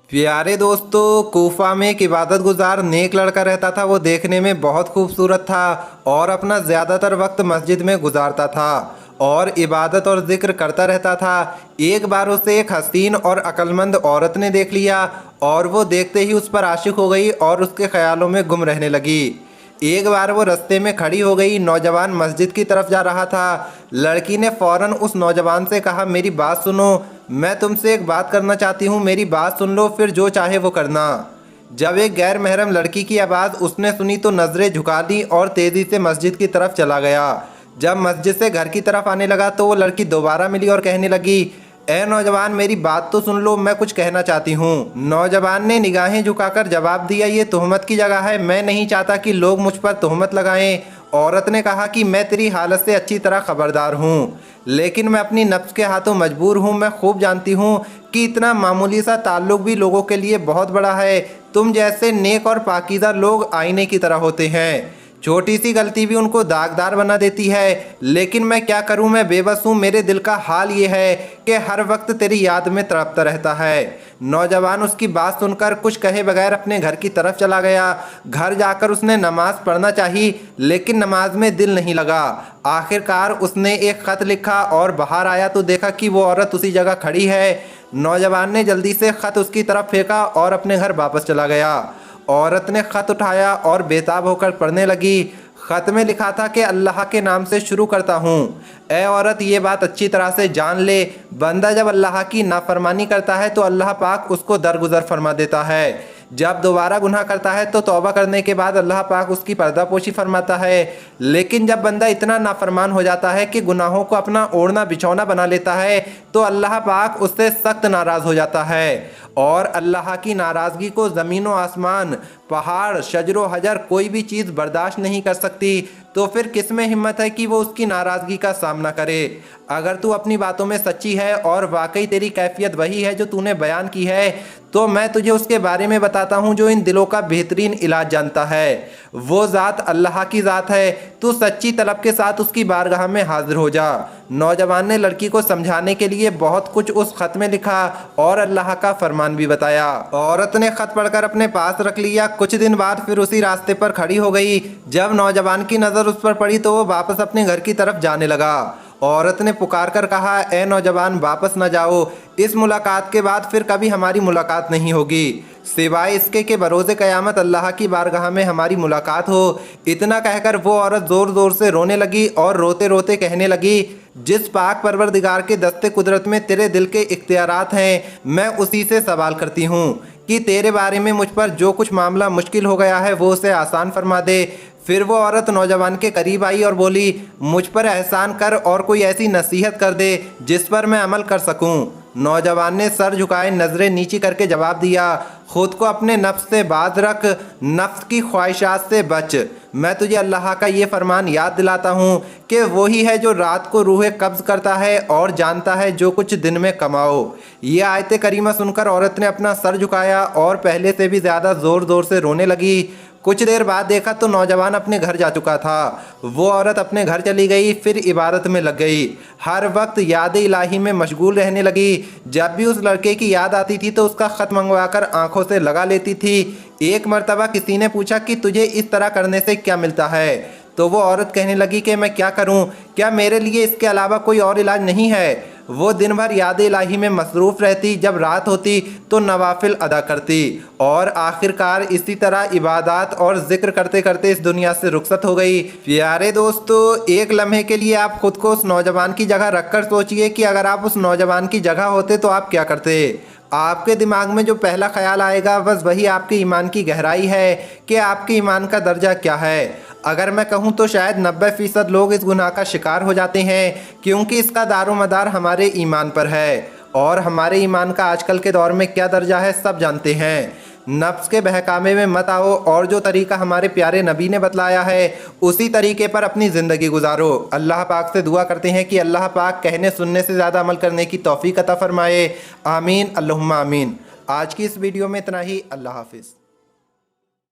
प्यारे दोस्तों, कूफा में एक इबादत गुजार नेक लड़का रहता था। वो देखने में बहुत खूबसूरत था और अपना ज़्यादातर वक्त मस्जिद में गुजारता था और इबादत और ज़िक्र करता रहता था। एक बार उसे एक हसीन और अक्लमंद औरत ने देख लिया और वो देखते ही उस पर आशिक हो गई और उसके ख्यालों में गुम रहने लगी। एक बार वो रास्ते में खड़ी हो गई। नौजवान मस्जिद की तरफ जा रहा था। लड़की ने फ़ौरन उस नौजवान से कहा, मेरी बात सुनो, मैं तुमसे एक बात करना चाहती हूँ, मेरी बात सुन लो, फिर जो चाहे वो करना। जब एक गैर महरम लड़की की आवाज़ उसने सुनी तो नज़रें झुका दी और तेज़ी से मस्जिद की तरफ चला गया। जब मस्जिद से घर की तरफ आने लगा तो वो लड़की दोबारा मिली और कहने लगी, ए नौजवान, मेरी बात तो सुन लो, मैं कुछ कहना चाहती हूँ। नौजवान ने निगाहें झुकाकर जवाब दिया, ये तोहमत की जगह है, मैं नहीं चाहता कि लोग मुझ पर तोहमत लगाएं। औरत ने कहा कि मैं तेरी हालत से अच्छी तरह खबरदार हूँ, लेकिन मैं अपनी नफ्स के हाथों मजबूर हूँ। मैं खूब जानती हूँ कि इतना मामूली सा ताल्लुक भी लोगों के लिए बहुत बड़ा है। तुम जैसे नेक और पाकीज़ा लोग आईने की तरह होते हैं, छोटी सी गलती भी उनको दागदार बना देती है। लेकिन मैं क्या करूं, मैं बेबस हूं। मेरे दिल का हाल ये है कि हर वक्त तेरी याद में तड़पता रहता है। नौजवान उसकी बात सुनकर कुछ कहे बगैर अपने घर की तरफ चला गया। घर जाकर उसने नमाज पढ़ना चाही, लेकिन नमाज में दिल नहीं लगा। आखिरकार उसने एक ख़त लिखा और बाहर आया तो देखा कि वो औरत उसी जगह खड़ी है। नौजवान ने जल्दी से ख़त उसकी तरफ फेंका और अपने घर वापस चला गया। औरत ने ख़त उठाया और बेताब होकर पढ़ने लगी। ख़त में लिखा था कि अल्लाह के नाम से शुरू करता हूँ। ए औरत, ये बात अच्छी तरह से जान ले, बंदा जब अल्लाह की नाफरमानी करता है तो अल्लाह पाक उसको दरगुजर फरमा देता है। जब दोबारा गुनाह करता है तो तौबा करने के बाद अल्लाह पाक उसकी पर्दापोशी फरमाता है। लेकिन जब बंदा इतना नाफरमान हो जाता है कि गुनाहों को अपना ओढ़ना बिछौना बना लेता है तो अल्लाह पाक उससे सख्त नाराज़ हो जाता है। और अल्लाह की नाराज़गी को ज़मीन व आसमान, पहाड़, शजरो हजर कोई भी चीज़ बर्दाश्त नहीं कर सकती। तो फिर किस में हिम्मत है कि वो उसकी नाराज़गी का सामना करे। अगर तू अपनी बातों में सच्ची है और वाकई तेरी कैफियत वही है जो तूने बयान की है, तो मैं तुझे उसके बारे में बताता हूँ जो इन दिलों का बेहतरीन इलाज जानता है। वो ज़ात अल्लाह की ज़ात है। तू सच्ची तलब के साथ उसकी बारगाह में हाजिर हो जा। नौजवान ने लड़की को समझाने के लिए बहुत कुछ उस ख़त में लिखा और अल्लाह का फरमान भी बताया। औरत ने ख़त पढ़कर अपने पास रख लिया। कुछ दिन बाद फिर उसी रास्ते पर खड़ी हो गई। जब नौजवान की नज़र उस पर पड़ी तो वो वापस अपने घर की तरफ जाने लगा। औरत ने पुकार कर कहा, ए नौजवान, वापस न जाओ। इस मुलाकात के बाद फिर कभी हमारी मुलाकात नहीं होगी, सिवाय इसके कि बरोज़े क़यामत अल्लाह की बारगाह में हमारी मुलाकात हो। इतना कहकर वो औरत ज़ोर ज़ोर से रोने लगी और रोते रोते कहने लगी, जिस पाक परवरदिगार के दस्ते कुदरत में तेरे दिल के इख्तियारात हैं, मैं उसी से सवाल करती हूँ कि तेरे बारे में मुझ पर जो कुछ मामला मुश्किल हो गया है वो उसे आसान फरमा दे। फिर वो औरत नौजवान के करीब आई और बोली, मुझ पर एहसान कर और कोई ऐसी नसीहत कर दे जिस पर मैं अमल कर सकूं। नौजवान ने सर झुकाए नज़रें नीची करके जवाब दिया, खुद को अपने नफ्स से बाज रख, नफ्स की ख्वाहिशात से बच। मैं तुझे अल्लाह का ये फरमान याद दिलाता हूँ कि वही है जो रात को रूह कब्ज़ करता है और जानता है जो कुछ दिन में कमाओ। ये आयत करीमा सुनकर औरत ने अपना सर झुकाया और पहले से भी ज़्यादा ज़ोर ज़ोर से रोने लगी। कुछ देर बाद देखा तो नौजवान अपने घर जा चुका था। वो औरत अपने घर चली गई, फिर इबादत में लग गई। हर वक्त याद इलाही में मशगूल रहने लगी। जब भी उस लड़के की याद आती थी तो उसका ख़त मंगवाकर आंखों से लगा लेती थी। एक मर्तबा किसी ने पूछा कि तुझे इस तरह करने से क्या मिलता है, तो वो औरत कहने लगी कि मैं क्या करूं, क्या मेरे लिए इसके अलावा कोई और इलाज नहीं है। वो दिन भर याद इलाही में मसरूफ़ रहती, जब रात होती तो नवाफिल अदा करती और आखिरकार इसी तरह इबादत और ज़िक्र करते करते इस दुनिया से रुखसत हो गई। प्यारे दोस्तों, एक लम्हे के लिए आप खुद को उस नौजवान की जगह रखकर सोचिए कि अगर आप उस नौजवान की जगह होते तो आप क्या करते। आपके दिमाग में जो पहला ख्याल आएगा बस वही आपके ईमान की गहराई है कि आपके ईमान का दर्जा क्या है। अगर मैं कहूँ तो शायद 90% लोग इस गुनाह का शिकार हो जाते हैं, क्योंकि इसका दारोमदार हमारे ईमान पर है और हमारे ईमान का आजकल के दौर में क्या दर्जा है सब जानते हैं। नफ्स के बहकामे में मत आओ और जो तरीका हमारे प्यारे नबी ने बतलाया है उसी तरीके पर अपनी ज़िंदगी गुजारो। अल्लाह पाक से दुआ करते हैं कि अल्लाह पाक कहने सुनने से ज़्यादा अमल करने की तौफीक अता फरमाए। आमीन अल्लाहुम्मा आमीन। आज की इस वीडियो में इतना ही। अल्लाह हाफिज़।